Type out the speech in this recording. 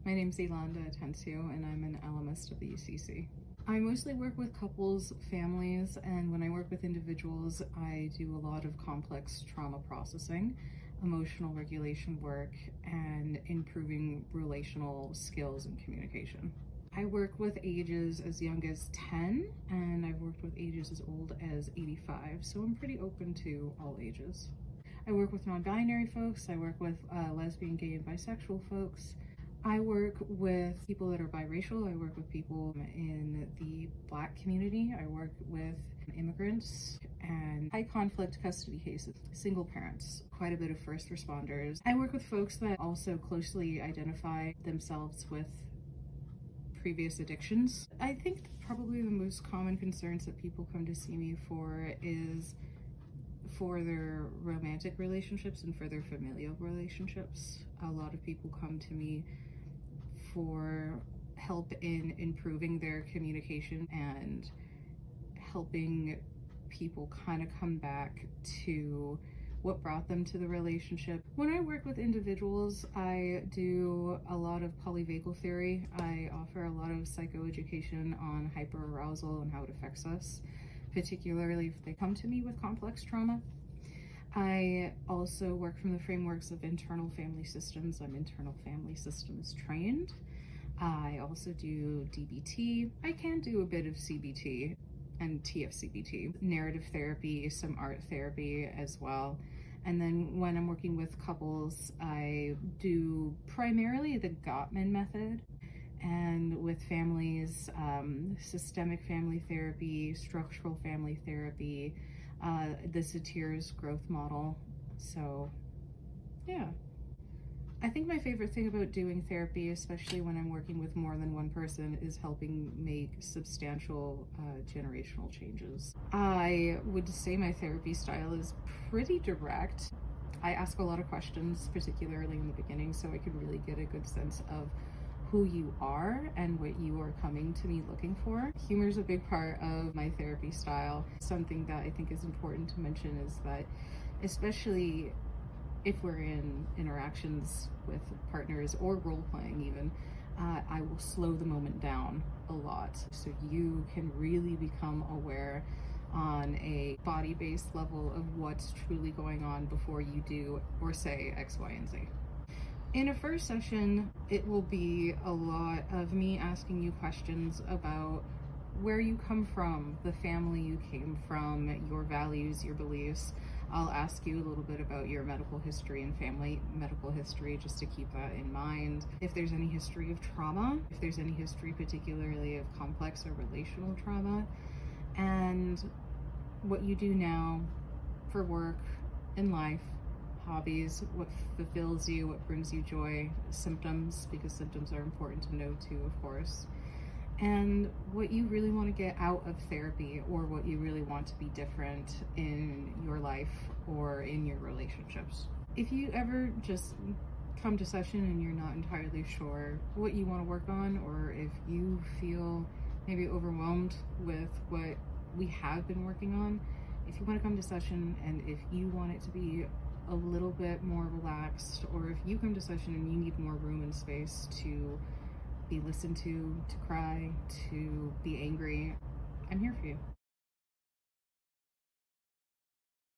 My name's Elanda Atencio and I'm an LMSW-CC. I mostly work with couples, families, and when I work with individuals, I do a lot of complex trauma processing, emotional regulation work, and improving relational skills and communication. I work with ages as young as 10, and I've worked with ages as old as 85, so I'm pretty open to all ages. I work with non-binary folks, I work with lesbian, gay, and bisexual folks. I work with people that are biracial, I work with people in the Black community, I work with immigrants and high conflict custody cases, single parents, quite a bit of first responders. I work with folks that also closely identify themselves with previous addictions. I think probably the most common concerns that people come to see me for is for their romantic relationships and for their familial relationships. A lot of people come to me for help in improving their communication and helping people kind of come back to what brought them to the relationship. When I work with individuals, I do a lot of polyvagal theory. I offer a lot of psychoeducation on hyperarousal and how it affects us, particularly if they come to me with complex trauma. I also work from the frameworks of internal family systems. I'm internal family systems trained. I also do DBT. I can do a bit of CBT and TFCBT, narrative therapy, some art therapy as well. And then when I'm working with couples, I do primarily the Gottman Method, and with families, systemic family therapy, structural family therapy, the Satir's growth model. So yeah, I think my favorite thing about doing therapy, especially when I'm working with more than one person, is helping make substantial generational changes. I would say my therapy style is pretty direct. I ask a lot of questions, particularly in the beginning, so I can really get a good sense of who you are and what you are coming to me looking for. Humor is a big part of my therapy style. Something that I think is important to mention is that, especially if we're in interactions with partners or role playing even, I will slow the moment down a lot so you can really become aware on a body-based level of what's truly going on before you do or say X, Y, and Z. In a first session, it will be a lot of me asking you questions about where you come from, the family you came from, your values, your beliefs. I'll ask you a little bit about your medical history and family medical history, just to keep that in mind. If there's any history of trauma, if there's any history particularly of complex or relational trauma, and what you do now for work, in life, hobbies, what fulfills you, what brings you joy, symptoms, because symptoms are important to know too, of course, and what you really want to get out of therapy, or what you really want to be different in your life or in your relationships. If you ever just come to session and you're not entirely sure what you want to work on, or if you feel maybe overwhelmed with what we have been working on, if you want to come to session and if you want it to be a little bit more relaxed, or if you come to session and you need more room and space to be listened to cry, to be angry, I'm here for you.